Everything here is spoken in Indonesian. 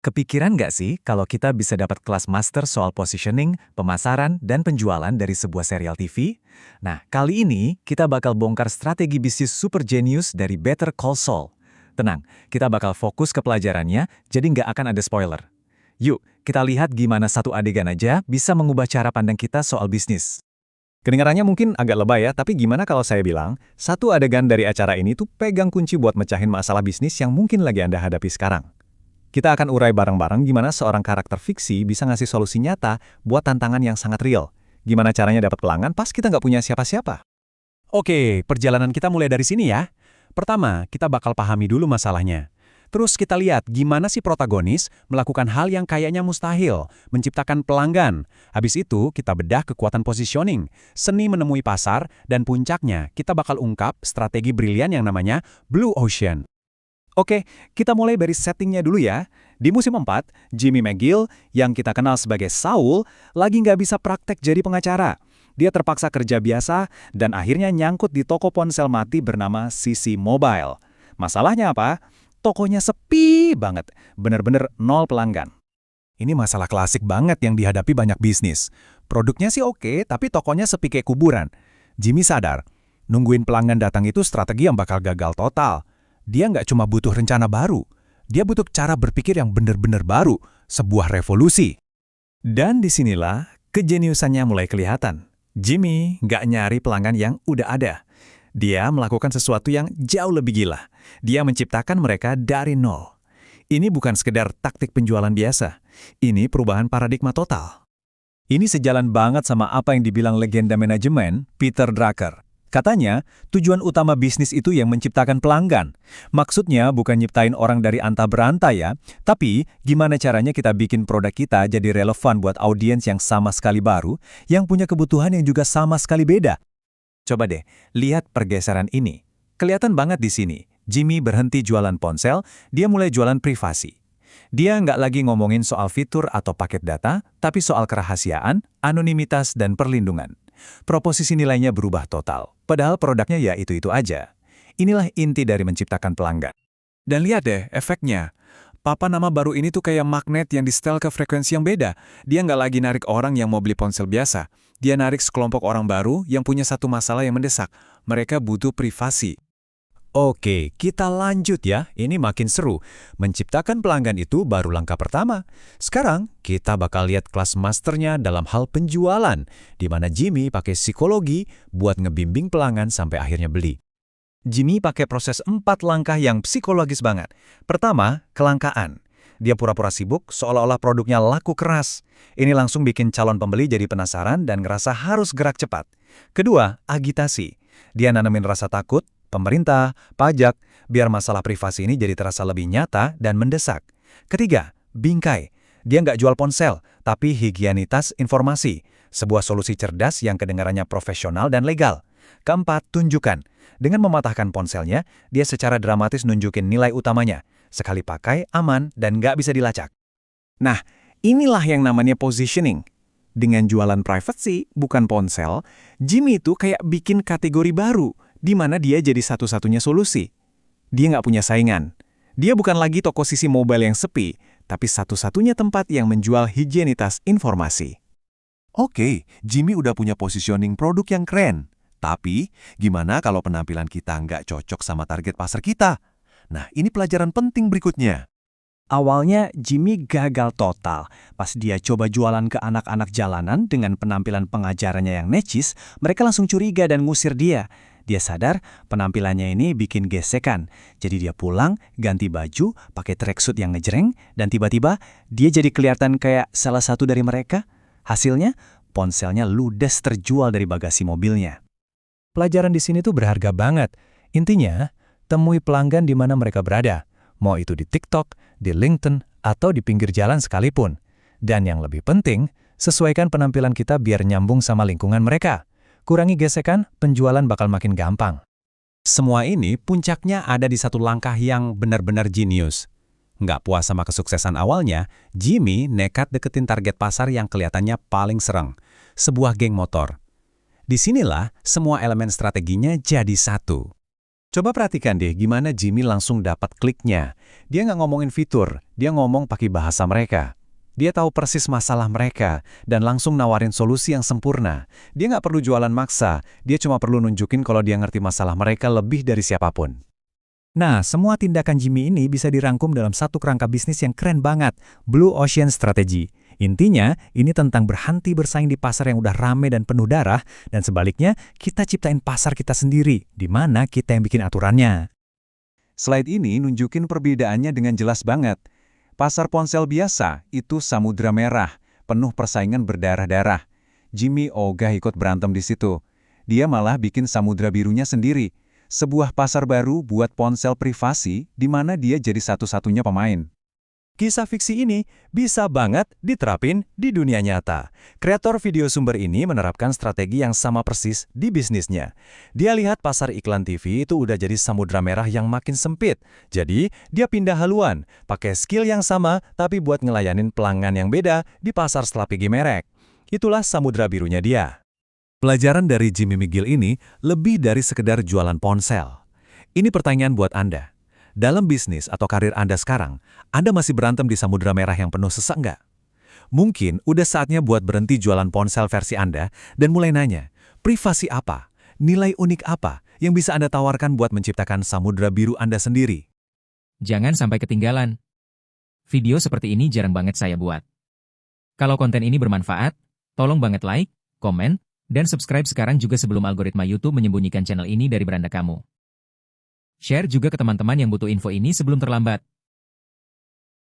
Kepikiran nggak sih kalau kita bisa dapat kelas master soal positioning, pemasaran, dan penjualan dari sebuah serial TV? Nah, kali ini kita bakal bongkar strategi bisnis super genius dari Better Call Saul. Tenang, kita bakal fokus ke pelajarannya, jadi nggak akan ada spoiler. Yuk, kita lihat gimana satu adegan aja bisa mengubah cara pandang kita soal bisnis. Kedengarannya mungkin agak lebay ya, tapi gimana kalau saya bilang, satu adegan dari acara ini tuh pegang kunci buat mecahin masalah bisnis yang mungkin lagi Anda hadapi sekarang. Kita akan urai bareng-bareng gimana seorang karakter fiksi bisa ngasih solusi nyata buat tantangan yang sangat real. Gimana caranya dapat pelanggan pas kita nggak punya siapa-siapa. Oke, perjalanan kita mulai dari sini ya. Pertama, kita bakal pahami dulu masalahnya. Terus kita lihat gimana si protagonis melakukan hal yang kayaknya mustahil, menciptakan pelanggan. Habis itu, kita bedah kekuatan positioning, seni menemui pasar, dan puncaknya kita bakal ungkap strategi brilian yang namanya Blue Ocean. Oke, kita mulai dari settingnya dulu ya. Di musim 4, Jimmy McGill, yang kita kenal sebagai Saul, lagi nggak bisa praktek jadi pengacara. Dia terpaksa kerja biasa dan akhirnya nyangkut di toko ponsel mati bernama CC Mobile. Masalahnya apa? Tokonya sepi banget, bener-bener nol pelanggan. Ini masalah klasik banget yang dihadapi banyak bisnis. Produknya sih oke, tapi tokonya sepi kayak kuburan. Jimmy sadar, nungguin pelanggan datang itu strategi yang bakal gagal total. Dia nggak cuma butuh rencana baru, dia butuh cara berpikir yang benar-benar baru, sebuah revolusi. Dan disinilah kejeniusannya mulai kelihatan. Jimmy nggak nyari pelanggan yang udah ada. Dia melakukan sesuatu yang jauh lebih gila. Dia menciptakan mereka dari nol. Ini bukan sekedar taktik penjualan biasa. Ini perubahan paradigma total. Ini sejalan banget sama apa yang dibilang legenda manajemen, Peter Drucker. Katanya, tujuan utama bisnis itu yang menciptakan pelanggan. Maksudnya bukan nyiptain orang dari anta beranta ya, tapi gimana caranya kita bikin produk kita jadi relevan buat audiens yang sama sekali baru, yang punya kebutuhan yang juga sama sekali beda. Coba deh, lihat pergeseran ini. Kelihatan banget di sini, Jimmy berhenti jualan ponsel, dia mulai jualan privasi. Dia nggak lagi ngomongin soal fitur atau paket data, tapi soal kerahasiaan, anonimitas, dan perlindungan. Proposisi nilainya berubah total, padahal produknya ya itu-itu aja. Inilah inti dari menciptakan pelanggan. Dan lihat deh efeknya. Papa nama baru ini tuh kayak magnet yang di-setel ke frekuensi yang beda. Dia nggak lagi narik orang yang mau beli ponsel biasa. Dia narik sekelompok orang baru yang punya satu masalah yang mendesak. Mereka butuh privasi. Oke, kita lanjut ya. Ini makin seru. Menciptakan pelanggan itu baru langkah pertama. Sekarang, kita bakal lihat kelas masternya dalam hal penjualan, di mana Jimmy pakai psikologi buat ngebimbing pelanggan sampai akhirnya beli. Jimmy pakai proses 4 langkah yang psikologis banget. Pertama, kelangkaan. Dia pura-pura sibuk, seolah-olah produknya laku keras. Ini langsung bikin calon pembeli jadi penasaran dan ngerasa harus gerak cepat. Kedua, agitasi. Dia nanemin rasa takut, pemerintah, pajak, biar masalah privasi ini jadi terasa lebih nyata dan mendesak. Ketiga, bingkai. Dia nggak jual ponsel, tapi higienitas informasi. Sebuah solusi cerdas yang kedengarannya profesional dan legal. Keempat, tunjukkan. Dengan mematahkan ponselnya, dia secara dramatis nunjukin nilai utamanya. Sekali pakai, aman, dan nggak bisa dilacak. Nah, inilah yang namanya positioning. Dengan jualan privasi, bukan ponsel, Jimmy itu kayak bikin kategori baru, di mana dia jadi satu-satunya solusi. Dia nggak punya saingan. Dia bukan lagi toko sisi mobile yang sepi, tapi satu-satunya tempat yang menjual higienitas informasi. Oke, Jimmy udah punya positioning produk yang keren. Tapi, gimana kalau penampilan kita nggak cocok sama target pasar kita? Nah, ini pelajaran penting berikutnya. Awalnya Jimmy gagal total. Pas dia coba jualan ke anak-anak jalanan dengan penampilan pengajarannya yang necis, mereka langsung curiga dan ngusir dia. Dia sadar penampilannya ini bikin gesekan. Jadi dia pulang, ganti baju, pakai tracksuit yang ngejreng, dan tiba-tiba dia jadi kelihatan kayak salah satu dari mereka. Hasilnya, ponselnya ludes terjual dari bagasi mobilnya. Pelajaran di sini tuh berharga banget. Intinya, temui pelanggan di mana mereka berada. Mau itu di TikTok, di LinkedIn, atau di pinggir jalan sekalipun. Dan yang lebih penting, sesuaikan penampilan kita biar nyambung sama lingkungan mereka. Kurangi gesekan, penjualan bakal makin gampang. Semua ini puncaknya ada di satu langkah yang benar-benar jenius. Nggak puas sama kesuksesan awalnya, Jimmy nekat deketin target pasar yang kelihatannya paling serang. Sebuah geng motor. Disinilah semua elemen strateginya jadi satu. Coba perhatikan deh gimana Jimmy langsung dapat kliknya. Dia nggak ngomongin fitur, dia ngomong pakai bahasa mereka. Dia tahu persis masalah mereka, dan langsung nawarin solusi yang sempurna. Dia nggak perlu jualan maksa, dia cuma perlu nunjukin kalau dia ngerti masalah mereka lebih dari siapapun. Nah, semua tindakan Jimmy ini bisa dirangkum dalam satu kerangka bisnis yang keren banget, Blue Ocean Strategy. Intinya, ini tentang berhenti bersaing di pasar yang udah rame dan penuh darah, dan sebaliknya, kita ciptain pasar kita sendiri, di mana kita yang bikin aturannya. Slide ini nunjukin perbedaannya dengan jelas banget. Pasar ponsel biasa itu samudra merah, penuh persaingan berdarah-darah. Jimmy ogah ikut berantem di situ. Dia malah bikin samudra birunya sendiri. Sebuah pasar baru buat ponsel privasi di mana dia jadi satu-satunya pemain. Kisah fiksi ini bisa banget diterapin di dunia nyata. Kreator video sumber ini menerapkan strategi yang sama persis di bisnisnya. Dia lihat pasar iklan TV itu udah jadi samudra merah yang makin sempit. Jadi, dia pindah haluan, pakai skill yang sama tapi buat ngelayanin pelanggan yang beda di pasar strategi merek. Itulah samudra birunya dia. Pelajaran dari Jimmy McGill ini lebih dari sekedar jualan ponsel. Ini pertanyaan buat Anda. Dalam bisnis atau karir Anda sekarang, Anda masih berantem di samudra merah yang penuh sesak nggak? Mungkin udah saatnya buat berhenti jualan ponsel versi Anda dan mulai nanya, privasi apa, nilai unik apa yang bisa Anda tawarkan buat menciptakan samudra biru Anda sendiri? Jangan sampai ketinggalan. Video seperti ini jarang banget saya buat. Kalau konten ini bermanfaat, tolong banget like, komen, dan subscribe sekarang juga sebelum algoritma YouTube menyembunyikan channel ini dari beranda kamu. Share juga ke teman-teman yang butuh info ini sebelum terlambat.